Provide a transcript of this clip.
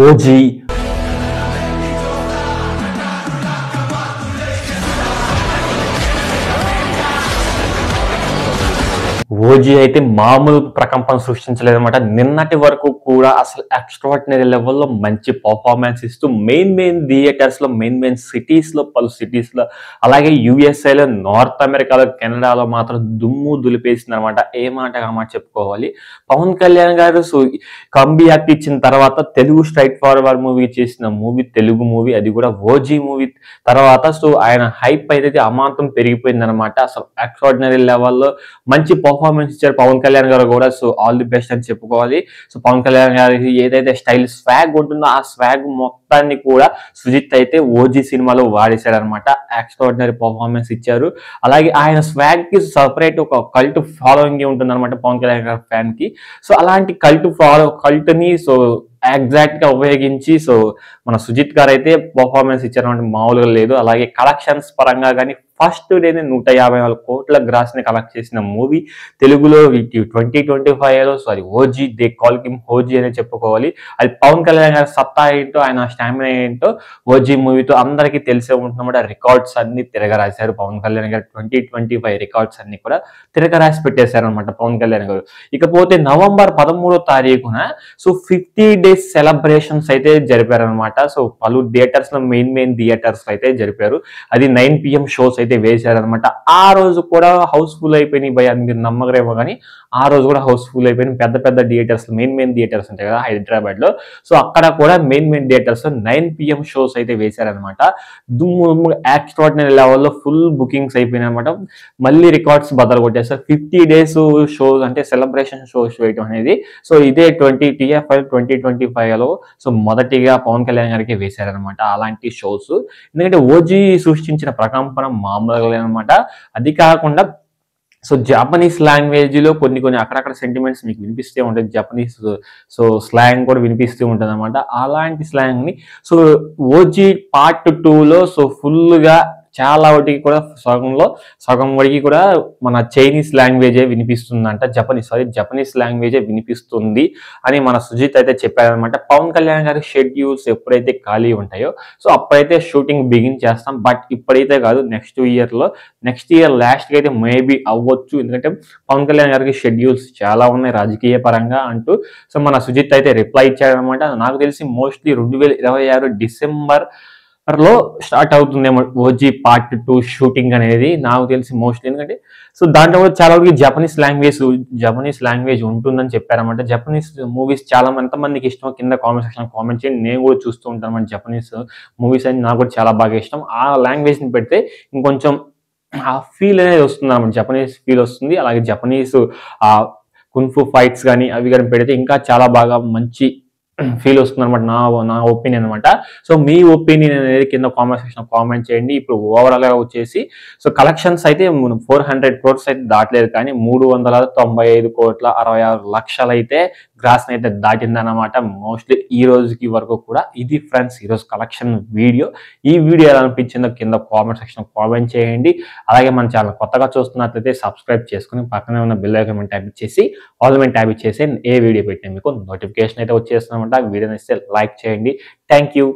OG OG అయితే మామూలు ప్రకంపన సృష్టించలేదన్నమాట. నిన్నటి వరకు కూడా అసలు ఎక్స్ట్రార్డినరీ లెవెల్‌లో మంచి పర్ఫార్మెన్స్ ఇస్తూ మెయిన్ థియేటర్స్‌లో మెయిన్ సిటీస్‌లో పలు సిటీస్‌లో అలాగే యూఎస్ఏలో, నార్త్ అమెరికాలో, కెనడాలో మాత్రం దుమ్ము దులిపేసిందన్నమాట. ఏ మాట ఆ మాట చెప్పుకోవాలి. పవన్ కళ్యాణ్ గారు కంబ్యాక్ ఇచ్చిన తర్వాత తెలుగు స్ట్రైట్ ఫార్వర్డ్ మూవీ చేసిన తెలుగు మూవీ అది కూడా ఓజీ మూవీ తర్వాత ఆయన హైప్ అయితే అమాంతం పెరిగిపోయిందన్నమాట. అసలు ఎక్స్ట్రార్డినరీ లెవెల్‌లో మంచి పర్ఫార్మెన్స్ ఇచ్చారు పవన్ కళ్యాణ్ గారు కూడా. ఆల్ ది బెస్ట్ అని చెప్పుకోవాలి. పవన్ కళ్యాణ్ గారికి ఏదైతే స్టైల్ స్వాగ్ ఉంటుందో ఆ స్వాగ్ మొత్తాన్ని కూడా సుజిత్ అయితే ఓజీ సినిమాలో వాడేశాడు అనమాట. ఎక్స్ట్రార్డినరీ పర్ఫార్మెన్స్ ఇచ్చారు. అలాగే ఆయన స్వాగ్ కి సపరేట్ ఒక కల్ట్ ఫాలోయింగ్ ఉంటుంది అనమాట పవన్ కళ్యాణ్ గారి ఫ్యాన్ కి. అలాంటి కల్ట్ ని ఎగ్జాక్ట్ గా ఉపయోగించి మన సుజిత్ గారు అయితే పర్ఫార్మెన్స్ ఇచ్చారు మామూలుగా లేదు. అలాగే కలెక్షన్స్ పరంగా కానీ ఫస్ట్ డేనే 154 కోట్ల గ్రాస్ ని కలెక్ట్ చేసిన మూవీ తెలుగులో 2025లో OG, they call him OG అనే చెప్పుకోవాలి. అది పవన్ కళ్యాణ్ గారి సత్తా ఏంటో ఆయన స్టామినా ఏంటో ఓజీ మూవీతో అందరికీ తెలిసే ఉంటున్నమాట. రికార్డ్స్ అన్ని తిరగరాశారు పవన్ కళ్యాణ్ గారు. 2025 రికార్డ్స్ అన్ని కూడా తిరగరాసి పెట్టేశారు అనమాట పవన్ కళ్యాణ్ గారు. ఇకపోతే నవంబర్ 13వ తారీఖున 50 డేస్ సెలబ్రేషన్స్ అయితే జరిపారనమాట. పలు థియేటర్స్ లో మెయిన్ థియేటర్స్ అయితే జరిపారు. అది 9 PM షోస్ అయితే వేశారనమాట. ఆ రోజు కూడా హౌస్ఫుల్ అయిపోయినాయి భయ, మీరు నమ్మగరేమో కానీ ఆ రోజు కూడా హౌస్ఫుల్ అయిపోయినాయి. పెద్ద థియేటర్స్ మెయిన్ థియేటర్స్ ఉంటాయి కదా హైదరాబాద్ లో. అక్కడ కూడా మెయిన్ థియేటర్స్ 9 PM షోస్ అయితే వేశారనమాట. దుమ్ము ఎక్స్ట్రార్డినరీ లెవెల్లో ఫుల్ బుకింగ్స్ అయిపోయినాయి అనమాట. మళ్ళీ రికార్డ్స్ బద్దలు కొట్టేస్తారు. 50 డేస్ షోస్ అంటే సెలబ్రేషన్ షోస్ వేయటం అనేది ఇదే 2025లో మొదటిగా పవన్ కళ్యాణ్ గారికి వేశారనమాట అలాంటి షోస్. ఎందుకంటే ఓజీ సృష్టించిన ప్రకంపన మామూలుగా లేదనమాట. అది కాకుండా జాపనీస్ లాంగ్వేజ్ లో కొన్ని అక్కడక్కడ సెంటిమెంట్స్ మీకు వినిపిస్తూ ఉంటుంది. జాపనీస్ స్లాంగ్ కూడా వినిపిస్తూ ఉంటుంది అనమాట. అలాంటి స్లాంగ్ ని ఓజీ పార్ట్ 2లో ఫుల్ గా చాలా వాటికి కూడా సగం వరకు కూడా మన చైనీస్ లాంగ్వేజే వినిపిస్తుందంట. జపనీస్ లాంగ్వేజే వినిపిస్తుంది అని మన సుజిత్ అయితే చెప్పారనమాట. పవన్ కళ్యాణ్ గారి షెడ్యూల్స్ ఎప్పుడైతే ఖాళీ ఉంటాయో అప్పుడైతే షూటింగ్ బిగిన్ చేస్తాం. బట్ ఇప్పుడైతే కాదు, నెక్స్ట్ ఇయర్ లాస్ట్ కి అయితే మేబీ అవ్వచ్చు. ఎందుకంటే పవన్ కళ్యాణ్ గారికి షెడ్యూల్స్ చాలా ఉన్నాయి రాజకీయ పరంగా అంటూ మన సుజిత్ అయితే రిప్లై ఇచ్చాడనమాట. నాకు తెలిసి మోస్ట్లీ 2026 డిసెంబర్ లో స్టార్ట్ అవుతుందేమో ఓజీ పార్ట్ 2 షూటింగ్ అనేది నాకు తెలిసి మోస్ట్లీ. ఎందుకంటే దాంట్లో కూడా చాలా వరకు జపనీస్ లాంగ్వేజ్ ఉంటుందని చెప్పారన్నమాట. జపనీస్ మూవీస్ చాలా ఎంతమందికి ఇష్టం కింద కామెంట్ సెక్షన్ కామెంట్ చేయండి. నేను కూడా చూస్తూ ఉంటాను అన్నమాట. జపనీస్ మూవీస్ అని నాకు కూడా చాలా బాగా ఇష్టం. ఆ లాంగ్వేజ్ ని పెడితే ఇంకొంచెం ఆ ఫీల్ అనేది వస్తుంది అన్నమాట. జపనీస్ ఫీల్ వస్తుంది. అలాగే జపనీస్ ఆ కున్ఫు ఫైట్స్ కానీ అవి కానీ పెడితే ఇంకా చాలా బాగా మంచి ఫీల్ వస్తుంది అనమాట. నా ఒపీనియన్ అనమాట. మీ ఒపీనియన్ అనేది కింద కామెంట్ సెక్షన్ కామెంట్ చేయండి. ఇప్పుడు ఓవరాల్ గా వచ్చేసి కలెక్షన్స్ అయితే 400 crores అయితే దాటలేదు, కానీ 395 కోట్ల 66 లక్షలు అయితే గ్రాస్ అయితే దాటిందన్నమాట. మోస్ట్లీ ఈ రోజుకి వరకు కూడా. ఇది ఫ్రెండ్స్ ఈరోజు కలెక్షన్ వీడియో. ఈ వీడియో ఎలా అనిపించిందో కింద కామెంట్ సెక్షన్ కామెంట్ చేయండి. అలాగే మన ఛానల్ కొత్తగా చూస్తున్నట్లయితే సబ్స్క్రైబ్ చేసుకుని పక్కనే ఉన్న బెల్ ఐకాన్ ట్యాప్ ఇచ్చేసి ఆల్ ట్యాప్ ఇచ్చేసి ఏ వీడియో పెట్టినా మీకు నోటిఫికేషన్ అయితే వచ్చేస్తున్నమాట. వీడియోని ఇస్తే లైక్ చేయండి. Thank you.